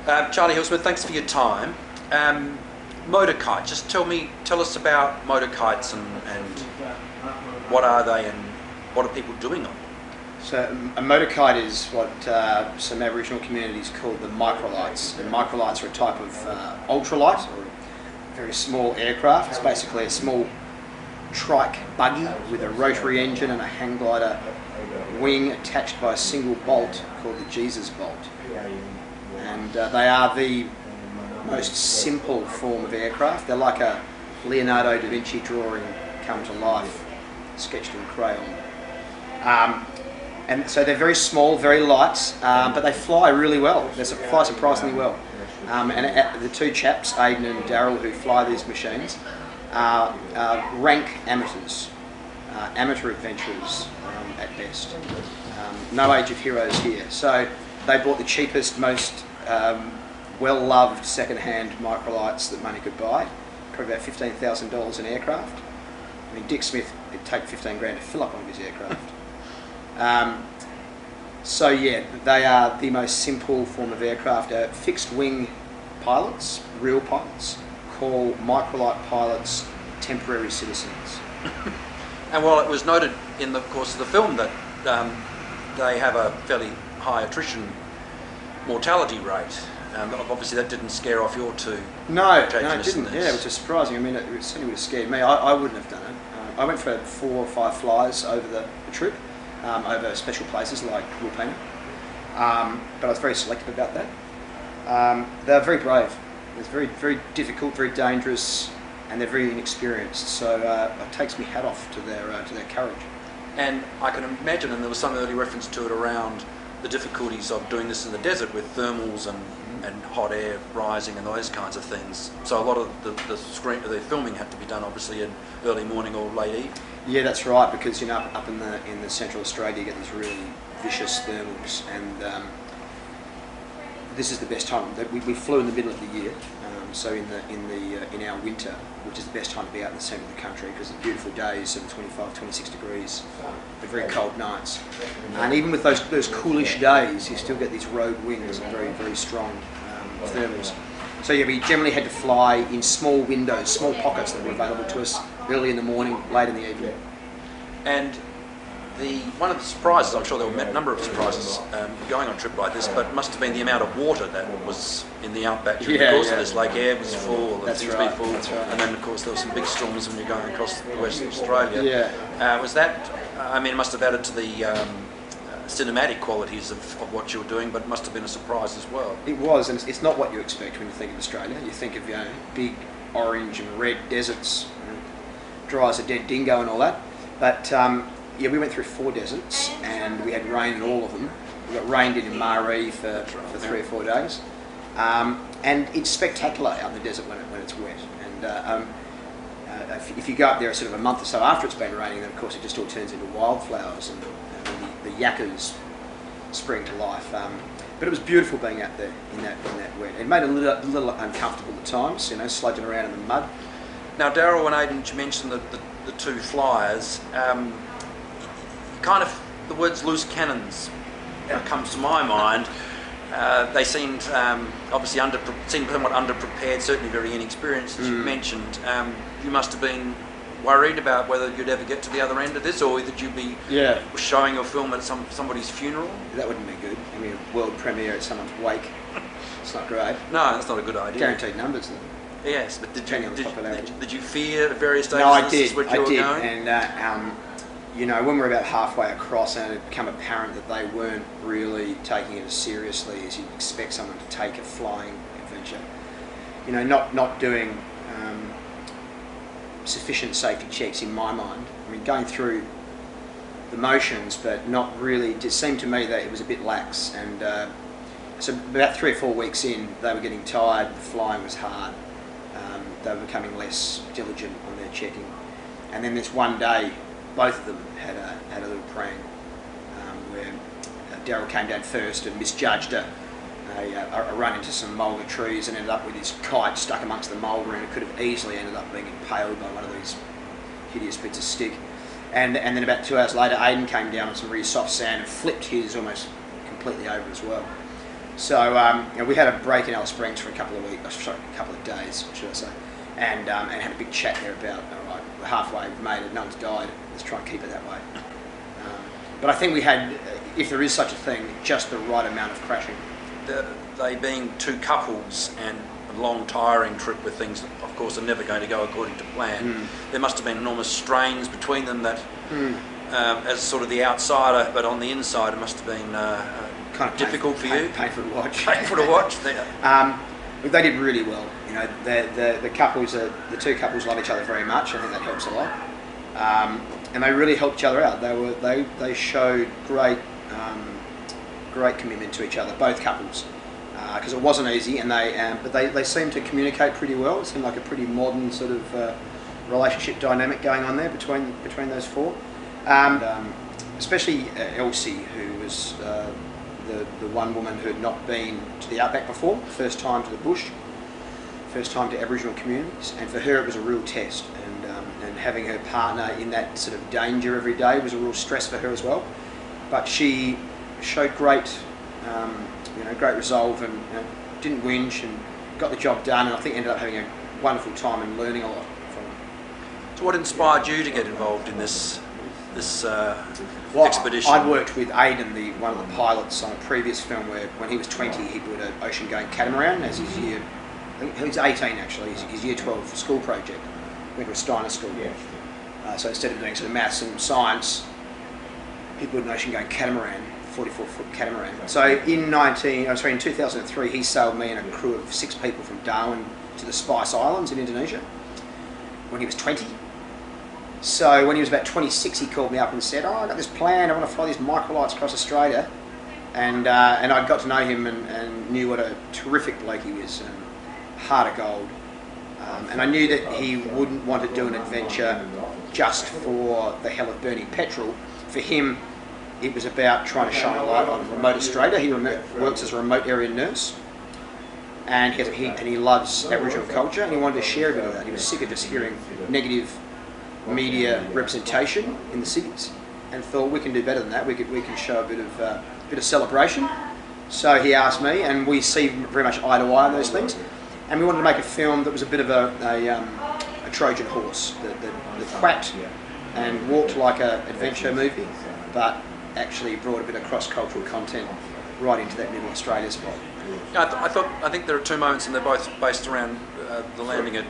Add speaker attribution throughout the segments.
Speaker 1: Charlie Hillsmith, thanks for your time. Motorkite, just tell us about motorkites and what are they and what are people doing on them?
Speaker 2: So a motorkite is what some Aboriginal communities call the microlights. And microlights are a type of ultralight, or a very small aircraft. It's basically a small trike buggy with a rotary engine and a hang glider wing attached by a single bolt called the Jesus bolt. And they are the most simple form of aircraft. They're like a Leonardo da Vinci drawing come to life, sketched in crayon. And so they're very small, very light, but they fly really well. They fly surprisingly well. And the two chaps, Aidan and Daryl, who fly these machines, are rank amateurs, amateur adventurers at best. No age of heroes here. So they bought the cheapest, most well-loved second-hand microlights that money could buy, probably about $15,000 an aircraft. I mean, Dick Smith, it'd take 15 grand to fill up one of his aircraft. So yeah, they are the most simple form of aircraft. Fixed-wing pilots, real pilots, call microlight pilots temporary citizens.
Speaker 1: And while it was noted in the course of the film that they have a fairly high attrition mortality rate, obviously that didn't scare off your two protagonists.
Speaker 2: No, it didn't. Yeah, which is surprising. I mean, it certainly would have scared me. I wouldn't have done it. I went for 4 or 5 flies over the trip, over special places like Wilpena, but I was very selective about that. They're very brave. It's very, very difficult, very dangerous, and they're very inexperienced. So it takes me hat off to their courage.
Speaker 1: And I can imagine, and there was some early reference to it around the difficulties of doing this in the desert with thermals and hot air rising and those kinds of things. So a lot of the filming had to be done obviously in early morning or late evening.
Speaker 2: Yeah, that's right, because up in the central Australia you get these really vicious thermals, and this is the best time. We flew in the middle of the year, so in our winter, which is the best time to be out in the centre of the country because it's beautiful days of 25, 26 degrees, but very cold nights. And even with those coolish days, you still get these road winds and very, very strong thermals. So yeah, we generally had to fly in small windows, small pockets that were available to us early in the morning, late in the evening.
Speaker 1: And one of the surprises, I'm sure there were a number of surprises going on a trip like this, but it must have been the amount of water that was in the outback during the course of this. Lake Air was full, the things be full, and then of course there were some big storms when you're going across the western Australia.
Speaker 2: Yeah.
Speaker 1: Was that? I mean, it must have added to the cinematic qualities of what you were doing, but it must have been a surprise as well.
Speaker 2: It was, and it's not what you expect when you think of Australia. You think of big orange and red deserts, dry as a dead dingo and all that, but yeah, we went through 4 deserts and we had rain in all of them. We got rained in Maree for 3 or 4 days, and it's spectacular out in the desert when it's wet. And if you go up there sort of a month or so after it's been raining, then of course it just all turns into wildflowers and the yuccas spring to life. But it was beautiful being out there in that wet. It made it a little uncomfortable at times, sludging around in the mud.
Speaker 1: Now, Daryl and Aidan, you mentioned the 2 flyers. Kind of the words loose cannons comes to my mind. They seemed obviously somewhat underprepared, certainly very inexperienced, as you mentioned. You must have been worried about whether you'd ever get to the other end of this, or that you'd be showing your film at somebody's funeral.
Speaker 2: That wouldn't be good. I mean, a world premiere at someone's wake. It's not great.
Speaker 1: No, that's not a good idea.
Speaker 2: Guaranteed numbers, though.
Speaker 1: Yes, but did you fear at various stages?
Speaker 2: No, I did.
Speaker 1: Where you were going?
Speaker 2: And when we were about halfway across, and it had become apparent that they weren't really taking it as seriously as you'd expect someone to take a flying adventure. Not doing sufficient safety checks in my mind. I mean, going through the motions, but not really. It seemed to me that it was a bit lax, and so about 3 or 4 weeks in, they were getting tired. The flying was hard. They were becoming less diligent on their checking, and then this one day, both of them had a little prank where Daryl came down first and misjudged a run into some moulder trees and ended up with his kite stuck amongst the moulder, and it could have easily ended up being impaled by one of these hideous bits of stick. And then about 2 hours later, Aidan came down on some really soft sand and flipped his almost completely over as well. So we had a break in Alice Springs for a couple of weeks, sorry, a couple of days, should I say, and had a big chat there about, all right, we're halfway, we've made it, no one's died, let's try and keep it that way. But I think we had, if there is such a thing, just the right amount of crashing.
Speaker 1: They being two couples and a long tiring trip where things, of course, are never going to go according to plan, there must have been enormous strains between them that, as sort of the outsider, but on the inside, it must have been kind of difficult for you.
Speaker 2: Painful to watch.
Speaker 1: Painful to watch.
Speaker 2: But they did really well. You know, the couples, the two couples love each other very much. I think that helps a lot. And they really helped each other out. They showed great commitment to each other, both couples, because it wasn't easy. And but they seemed to communicate pretty well. It seemed like a pretty modern sort of relationship dynamic going on there between those four. Especially Elsie, who was the one woman who had not been to the outback before, first time to the bush, first time to Aboriginal communities, and for her it was a real test, and having her partner in that sort of danger every day was a real stress for her as well. But she showed great resolve, and didn't whinge, and got the job done, and I think ended up having a wonderful time and learning a lot from it.
Speaker 1: So what inspired you to get involved in this expedition?
Speaker 2: I'd worked with Aidan, one of the pilots, on a previous film where, when he was 20, he built an ocean-going catamaran as his year. I think he was 18 actually. His year 12 school project. Went to a Steiner school. So instead of doing sort of maths and science, he built an ocean-going catamaran, 44-foot catamaran. So in 2003, he sailed me and a crew of 6 people from Darwin to the Spice Islands in Indonesia when he was 20. So when he was about 26, he called me up and said, I got this plan, I want to fly these Microlights across Australia. And I got to know him and knew what a terrific bloke he was, and heart of gold. And I knew that he wouldn't want to do an adventure just for the hell of burning petrol. For him, it was about trying to shine a light on remote Australia. He works as a remote area nurse, and he loves Aboriginal culture, and he wanted to share a bit of that. He was sick of just hearing negative media representation in the cities, and thought we can do better than that. We can show a bit of celebration. So he asked me, and we see very much eye to eye on those things. And we wanted to make a film that was a bit of a Trojan horse that quacked and walked like an adventure movie, but actually brought a bit of cross-cultural content right into that middle Australia spot.
Speaker 1: I think there are two moments, and they're both based around the landing at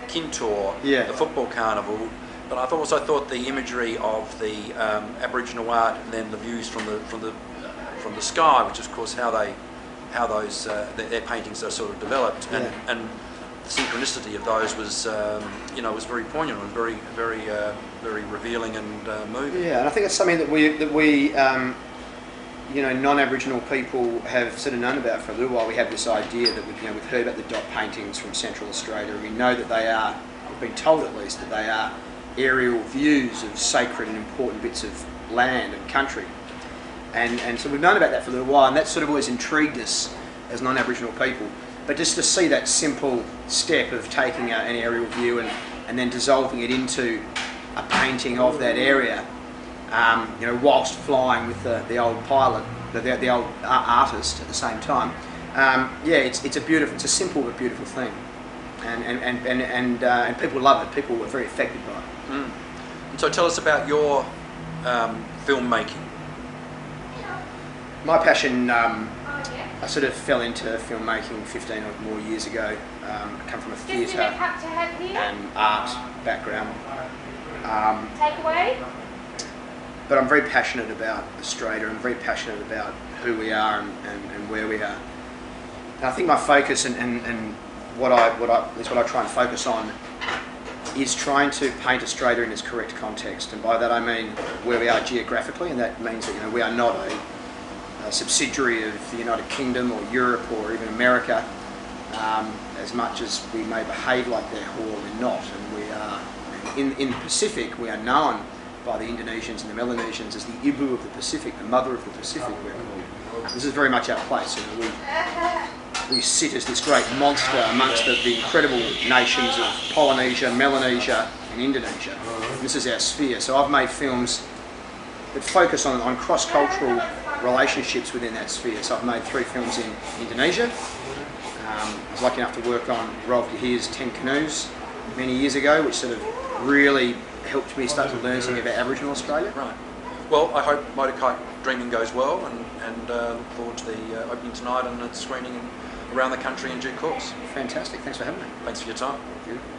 Speaker 1: Kintor, the football carnival. But I also thought the imagery of the Aboriginal art, and then the views from the sky, which is of course how those their paintings are sort of developed, and the synchronicity of those was was very poignant and very revealing and moving.
Speaker 2: Yeah, and I think it's something that we non-Aboriginal people have sort of known about for a little while. We have this idea that we've heard about the dot paintings from Central Australia. We know that they are, we've been told at least, that they are aerial views of sacred and important bits of land and country. And so we've known about that for a little while, and that sort of always intrigued us as non-Aboriginal people. But just to see that simple step of taking an aerial view and then dissolving it into a painting of that area, whilst flying with the old pilot, the old artist at the same time, it's a simple but beautiful thing, and people love it. People were very affected by it.
Speaker 1: And so tell us about your filmmaking.
Speaker 2: My passion, I sort of fell into filmmaking 15 or more years ago. I come from a theatre and art background.
Speaker 3: Takeaway?
Speaker 2: But I'm very passionate about Australia. I'm very passionate about who we are and where we are. And I think my focus and what I try and focus on is trying to paint Australia in its correct context. And by that I mean where we are geographically, and that means that we are not a subsidiary of the United Kingdom or Europe or even America, as much as we may behave like that, or we're not. And we are, in the Pacific, we are known by the Indonesians and the Melanesians as the Ibu of the Pacific, the mother of the Pacific, we're called. This is very much our place. We sit as this great monster amongst the incredible nations of Polynesia, Melanesia and Indonesia. And this is our sphere. So I've made films that focus on cross-cultural relationships within that sphere. So I've made 3 films in Indonesia. I was lucky enough to work on Rolf Yahir's 10 Canoes many years ago, which sort of really helped me start to learn something about Aboriginal Australia.
Speaker 1: Right. Well, I hope Motorkite Dreaming goes well, and look forward to the opening tonight and its screening around the country in due course.
Speaker 2: Fantastic. Thanks for having me.
Speaker 1: Thanks for your time.
Speaker 2: Thank you.